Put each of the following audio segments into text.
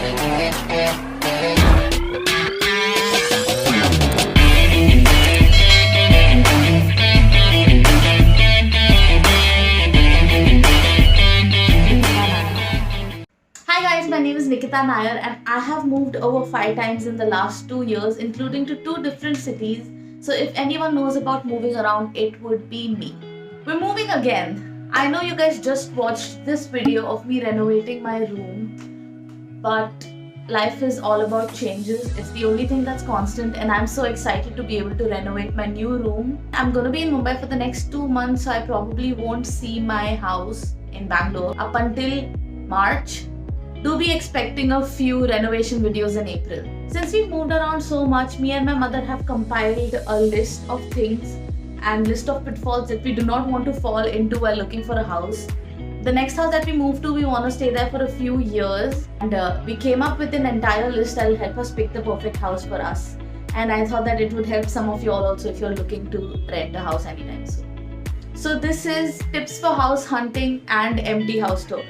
Hi guys, my name is Nikita Nair and I have moved over 5 times in the last 2 years, including to 2 different cities. So if anyone knows about moving around, it would be me. We're moving again. I know you guys just watched this video of me renovating my room, but life is all about changes. It's the only thing that's constant, and I'm so excited to be able to renovate my new room. I'm gonna be in Mumbai for the next 2 months, so I probably won't see my house in Bangalore up until March. Do be expecting a few renovation videos in April. Since we've moved around so much, me and my mother have compiled a list of things and list of pitfalls that we do not want to fall into while looking for a house. The next house that we move to, we want to stay there for a few years, and we came up with an entire list that will help us pick the perfect house for us. And I thought that it would help some of you all also if you're looking to rent a house anytime soon. So this is tips for house hunting and empty house tour.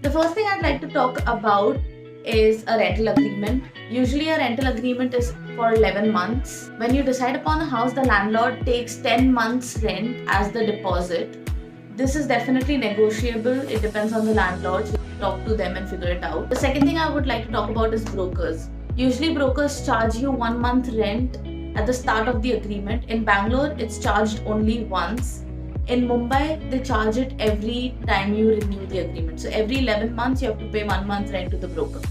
The first thing I'd like to talk about is a rental agreement. Usually a rental agreement is for 11 months. When you decide upon a house, the landlord takes 10 months rent as the deposit. This is definitely negotiable. It depends on the landlord. So talk to them and figure it out. The second thing I would like to talk about is brokers. Usually brokers charge you 1 month rent at the start of the agreement. In Bangalore, it's charged only once. In Mumbai, they charge it every time you renew the agreement. So every 11 months, you have to pay 1 month rent to the broker.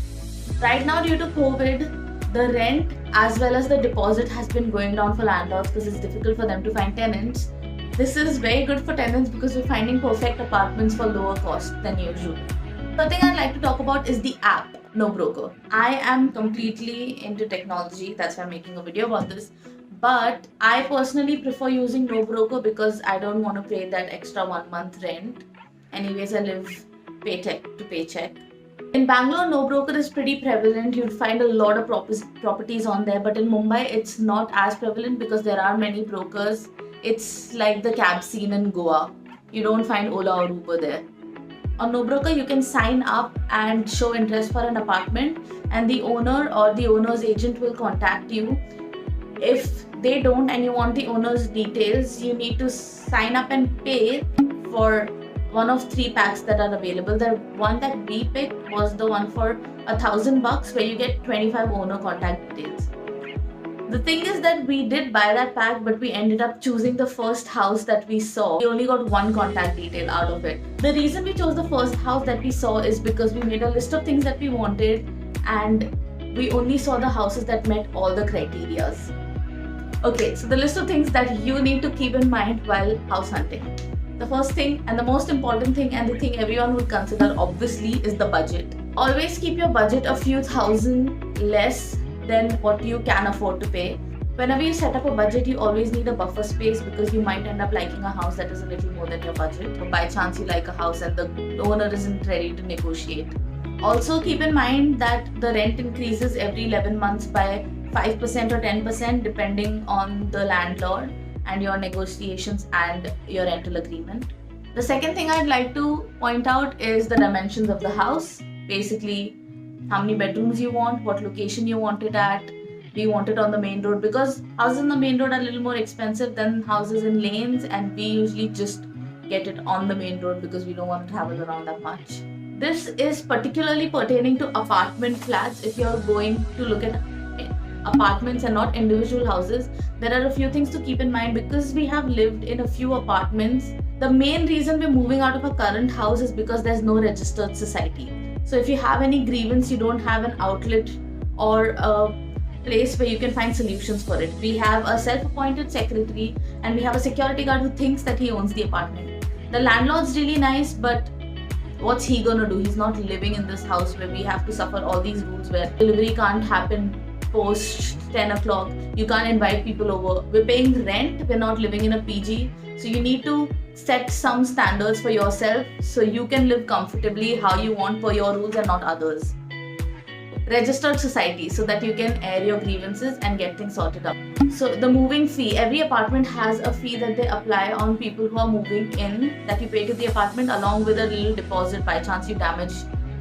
Right now, due to COVID, the rent as well as the deposit has been going down for landlords because it's difficult for them to find tenants. This is very good for tenants because we're finding perfect apartments for lower cost than usual. The thing I'd like to talk about is the app, NoBroker. I am completely into technology, that's why I'm making a video about this. But I personally prefer using NoBroker because I don't want to pay that extra 1 month rent. Anyways, I live paycheck to paycheck. In Bangalore, NoBroker is pretty prevalent. You'd find a lot of properties on there. But in Mumbai, it's not as prevalent because there are many brokers. It's like the cab scene in Goa. You don't find Ola or Uber there. On NoBroker, you can sign up and show interest for an apartment, and the owner or the owner's agent will contact you. If they don't and you want the owner's details, you need to sign up and pay for one of 3 packs that are available. The one that we picked was the one for $1,000 where you get 25 owner contact details. The thing is that we did buy that pack, but we ended up choosing the first house that we saw. We only got 1 contact detail out of it. The reason we chose the first house that we saw is because we made a list of things that we wanted and we only saw the houses that met all the criterias. Okay, so the list of things that you need to keep in mind while house hunting. The first thing and the most important thing, and the thing everyone would consider obviously, is the budget. Always keep your budget a few thousand less than what you can afford to pay. Whenever you set up a budget, you always need a buffer space because you might end up liking a house that is a little more than your budget. Or by chance you like a house and the owner isn't ready to negotiate. Also keep in mind that the rent increases every 11 months by 5% or 10% depending on the landlord and your negotiations and your rental agreement. The second thing I'd like to point out is the dimensions of the house. Basically, how many bedrooms you want, what location you want it at, do you want it on the main road? Because houses on the main road are a little more expensive than houses in lanes, and we usually just get it on the main road because we don't want to travel around that much. This is particularly pertaining to apartment flats. If you're going to look at apartments and not individual houses, there are a few things to keep in mind because we have lived in a few apartments. The main reason we're moving out of our current house is because there's no registered society. So if you have any grievance, you don't have an outlet or a place where you can find solutions for it. We have a self-appointed secretary and we have a security guard who thinks that he owns the apartment. The landlord's really nice, but what's he gonna do? He's not living in this house where we have to suffer all these rules where delivery can't happen post 10 o'clock. You can't invite people over. We're paying rent, we're not living in a PG. So you need to set some standards for yourself so you can live comfortably how you want per your rules and not others. Registered society so that you can air your grievances and get things sorted out. So the moving fee, every apartment has a fee that they apply on people who are moving in that you pay to the apartment along with a little deposit by chance you damage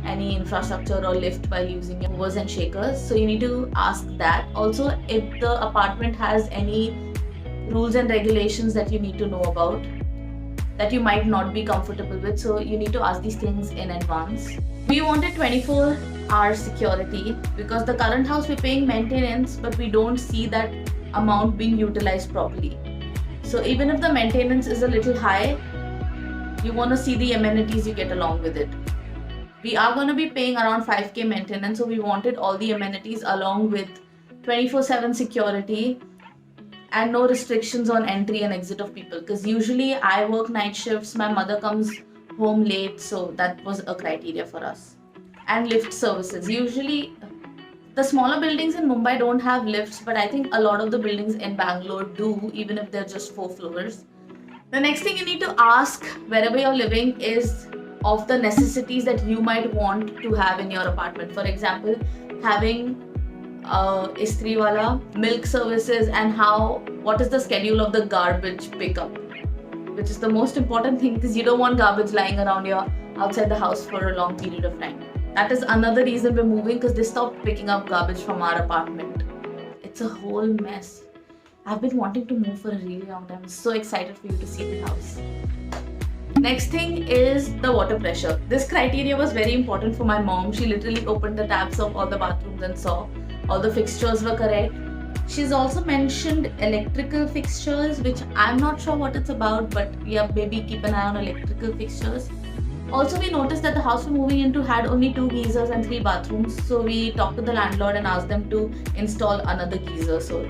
any infrastructure or lift while using your movers and shakers. So you need to ask that. Also, if the apartment has any rules and regulations that you need to know about that you might not be comfortable with, so you need to ask these things in advance. We wanted 24-hour security because the current house we're paying maintenance, but we don't see that amount being utilized properly. So even if the maintenance is a little high, you want to see the amenities you get along with it. We are going to be paying around 5k maintenance, so we wanted all the amenities along with 24/7 security and no restrictions on entry and exit of people, because usually I work night shifts, my mother comes home late, so that was a criteria for us. And lift services. Usually the smaller buildings in Mumbai don't have lifts, but I think a lot of the buildings in Bangalore do, even if they're just 4 floors. The next thing you need to ask wherever you're living is of the necessities that you might want to have in your apartment. For example, having istri wala, milk services, and what is the schedule of the garbage pickup, which is the most important thing, because you don't want garbage lying around outside the house for a long period of time. That is another reason we're moving, because they stopped picking up garbage from our apartment. It's a whole mess. I've been wanting to move for a really long time. I'm so excited for you to see the house. Next thing is the water pressure. This criteria was very important for my mom. She literally opened the taps of all the bathrooms and saw all the fixtures were correct. She's also mentioned electrical fixtures, which I'm not sure what it's about, but yeah, maybe keep an eye on electrical fixtures. Also, we noticed that the house we're moving into had only 2 geysers and 3 bathrooms. So we talked to the landlord and asked them to install another geyser. So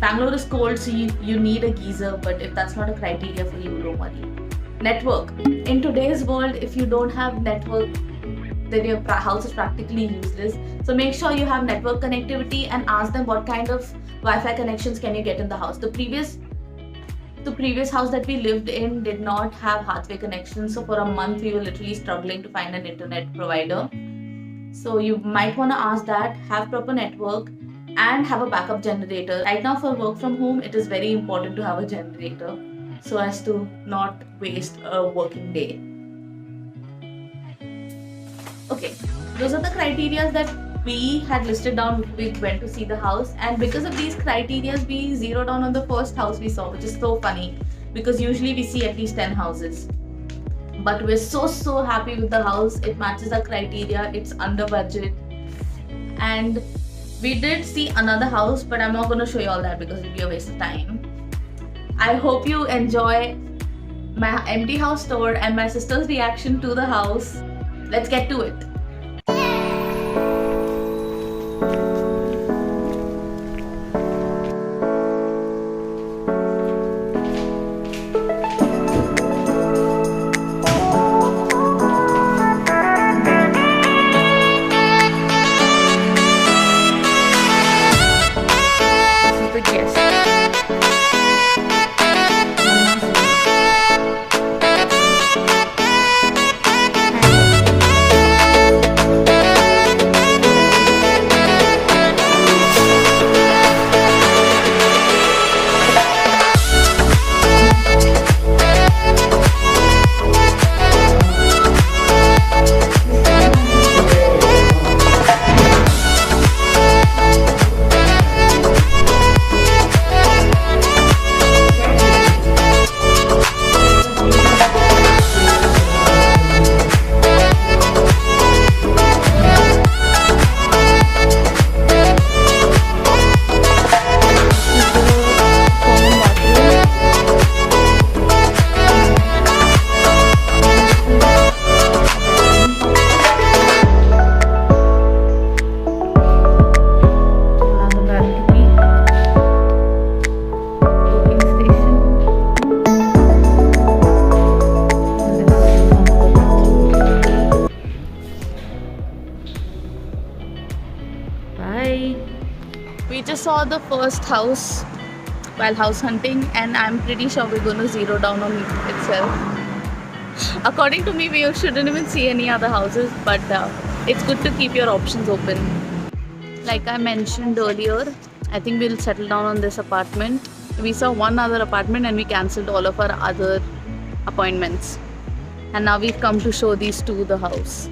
Bangalore is cold, so you need a geyser, but if that's not a criteria for you, don't worry. Network. In today's world, if you don't have network, then your house is practically useless. So make sure you have network connectivity and ask them what kind of Wi-Fi connections can you get in the house. The previous house that we lived in did not have Hathway connections, so for a month we were literally struggling to find an internet provider. So you might want to ask that, have proper network, and have a backup generator. Right now for work from home, it is very important to have a generator so as to not waste a working day. Okay, those are the criteria that we had listed down when we went to see the house, and because of these criteria we zeroed down on the first house we saw, which is so funny because usually we see at least 10 houses. But we're so happy with the house. It matches our criteria, it's under budget. And we did see another house, but I'm not going to show you all that because it'll be a waste of time. I hope you enjoy my empty house tour and my sister's reaction to the house. Let's get to it. We just saw the first house while house hunting, and I'm pretty sure we're going to zero down on it itself. According to me, we shouldn't even see any other houses, but it's good to keep your options open. Like I mentioned earlier, I think we'll settle down on this apartment. We saw one other apartment and we cancelled all of our other appointments. And now we've come to show these two the house.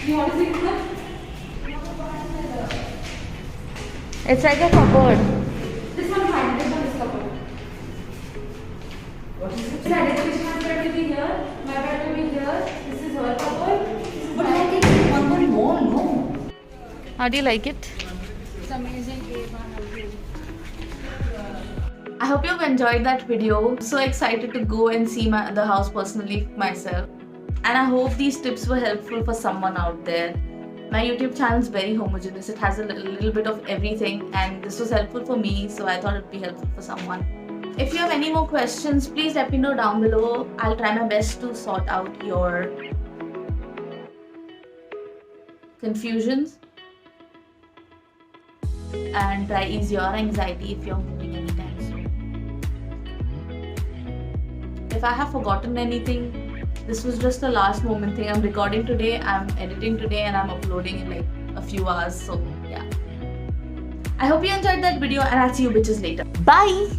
You want to see this? It's like a cupboard. This one fine. This one is covered. What is it? This bed will be here. My bed will be here. This is her cupboard. But I think one more more, no. How do you like it? It's amazing. I hope you've enjoyed that video. I'm so excited to go and see the house personally myself. And I hope these tips were helpful for someone out there. My YouTube channel is very homogeneous. It has a little bit of everything, and this was helpful for me, so I thought it would be helpful for someone. If you have any more questions, please let me know down below. I'll try my best to sort out your confusions and try ease your anxiety if you're moving anytime soon. If I have forgotten anything, this was just a last moment thing. I'm recording today, I'm editing today, and I'm uploading in like a few hours. So yeah. I hope you enjoyed that video, and I'll see you bitches later. Bye!